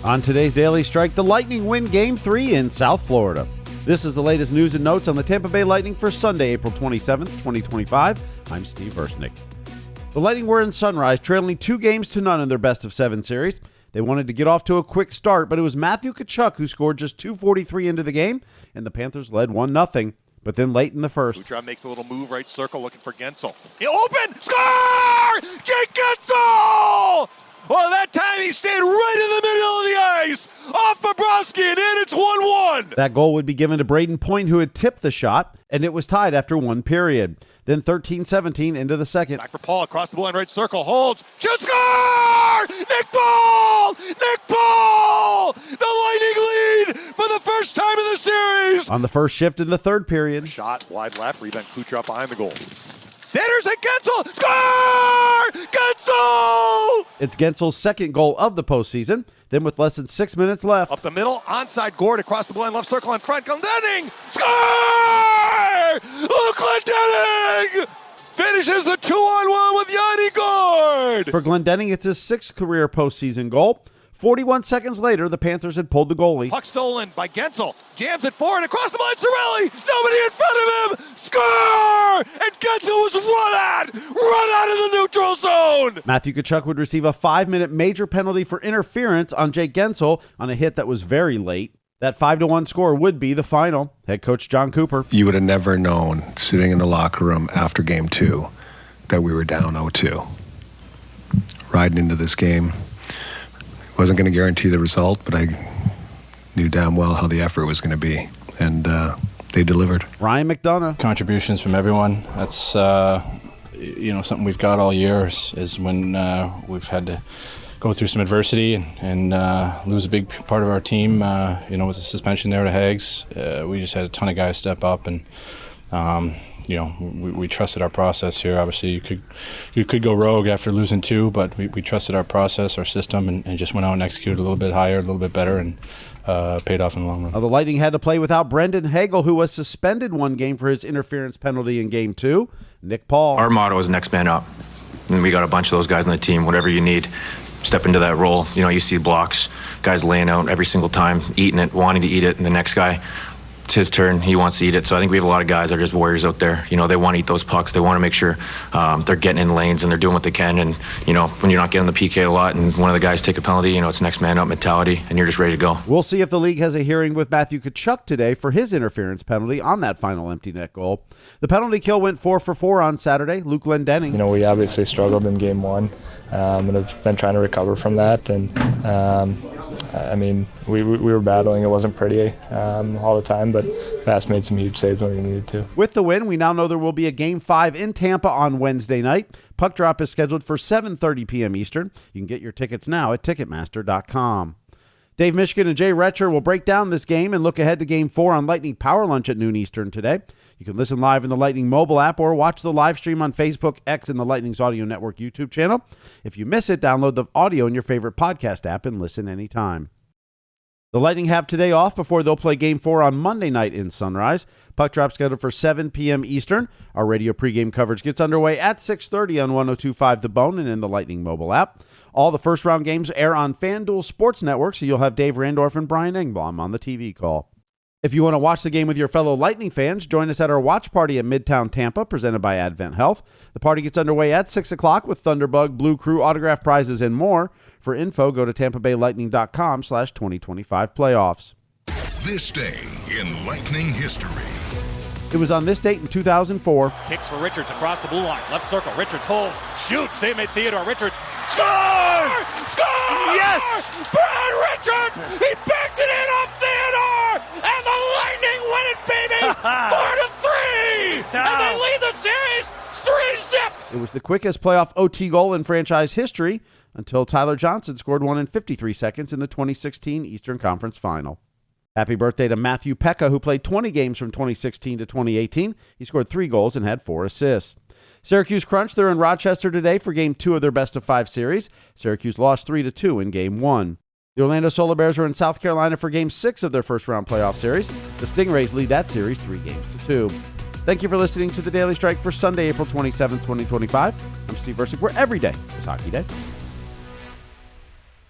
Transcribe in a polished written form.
On today's Daily Strike, the Lightning win Game 3 in South Florida. This is the latest news and notes on the Tampa Bay Lightning for Sunday, April 27th, 2025. I'm Steve Versnick. The Lightning were in Sunrise, trailing 2-0 in their best-of-7 series. They wanted to get off to a quick start, but it was Matthew Tkachuk who scored just 2:43 into the game, and the Panthers led 1-0. But then late in the first, Kucherov makes a little move, right circle, looking for Guentzel. He open, score! Get Guentzel! Well, that time he stayed right in the middle of the ice, off Bobrovsky, and in it's 1-1. That goal would be given to Brayden Point, who had tipped the shot, and it was tied after one period. Then 13-17 into the second. Back for Paul, across the blue line, right circle, holds, shoots, score! Nick Paul! Nick Paul! The Lightning lead for the first time in the series! On the first shift in the third period. Shot, wide left, rebound, Kucherov behind the goal. Centers and Guentzel, score! Guentzel! It's Guentzel's second goal of the postseason. Then with less than 6 minutes left. Up the middle, onside Gord, across the blue line, left circle in front, Glendening! Score! Luke Glendening! Finishes the 2-on-1 with Yanni Gord! For Glendening, it's his sixth career postseason goal. 41 seconds later, the Panthers had pulled the goalie. Puck stolen by Guentzel. Jams it forward, across the line, Cirelli! Nobody in front of him! Score! And Guentzel was run out of the neutral zone! Matthew Tkachuk would receive a 5-minute major penalty for interference on Jake Guentzel on a hit that was very late. That 5-1 score would be the final. Head coach John Cooper. You would have never known, sitting in the locker room after Game 2, that we were down 0-2. Riding into this game, wasn't going to guarantee the result, but I knew damn well how the effort was going to be, and they delivered. Ryan McDonough. Contributions from everyone. That's something we've got all year is when we've had to go through some adversity and lose a big part of our team. With the suspension there to Hags, we just had a ton of guys step up, and we trusted our process here. Obviously, you could go rogue after losing 2, but we trusted our process, our system, and just went out and executed a little bit higher, a little bit better, and paid off in the long run. The Lightning had to play without Brandon Hagel, who was suspended one game for his interference penalty in Game 2. Nick Paul. Our motto is next man up, and we got a bunch of those guys on the team. Whatever you need, step into that role. You see blocks, guys laying out every single time, eating it, wanting to eat it, and the next guy, it's his turn, he wants to eat it. So I think we have a lot of guys that are just warriors out there. They want to eat those pucks. They want to make sure they're getting in lanes and they're doing what they can. And when you're not getting the PK a lot and one of the guys take a penalty, it's next man up mentality, and you're just ready to go. We'll see if the league has a hearing with Matthew Tkachuk today for his interference penalty on that final empty net goal. The penalty kill went 4 for 4 on Saturday. Luke Glendening. We obviously struggled in Game 1 and have been trying to recover from that. And we were battling. It wasn't pretty all the time, but Fast made some huge saves when he needed to. With the win, we now know there will be a Game 5 in Tampa on Wednesday night. Puck drop is scheduled for 7:30 p.m. Eastern. You can get your tickets now at Ticketmaster.com. Dave Mishkin and Jay Retcher will break down this game and look ahead to Game 4 on Lightning Power Lunch at noon Eastern today. You can listen live in the Lightning mobile app or watch the live stream on Facebook, X, and the Lightning's Audio Network YouTube channel. If you miss it, download the audio in your favorite podcast app and listen anytime. The Lightning have today off before they'll play Game 4 on Monday night in Sunrise. Puck drop scheduled for 7 p.m. Eastern. Our radio pregame coverage gets underway at 6:30 on 102.5 The Bone and in the Lightning mobile app. All the first-round games air on FanDuel Sports Network, so you'll have Dave Randorf and Brian Engblom on the TV call. If you want to watch the game with your fellow Lightning fans, join us at our watch party at Midtown Tampa, presented by Advent Health. The party gets underway at 6 o'clock with Thunderbug, Blue Crew, autograph prizes, and more. For info, go to TampaBayLightning.com/2025 playoffs. This day in Lightning history. It was on this date in 2004. Kicks for Richards across the blue line. Left circle. Richards holds. Shoots. Same made Theodore. Richards. Score! Score! Yes! Brad Richards! He backed it in off Theodore! And the Lightning win it, baby! 4-3! And they lead the series 3-zip! It was the quickest playoff OT goal in franchise history until Tyler Johnson scored one in 53 seconds in the 2016 Eastern Conference Final. Happy birthday to Matthew Pekka, who played 20 games from 2016 to 2018. He scored 3 goals and had 4 assists. Syracuse crunched. They're in Rochester today for Game 2 of their best-of-5 series. Syracuse lost 3-2 in Game 1. The Orlando Solar Bears are in South Carolina for Game 6 of their first-round playoff series. The Stingrays lead that series 3-2. Thank you for listening to The Daily Strike for Sunday, April 27, 2025. I'm Steve Versnick, where every day is Hockey Day.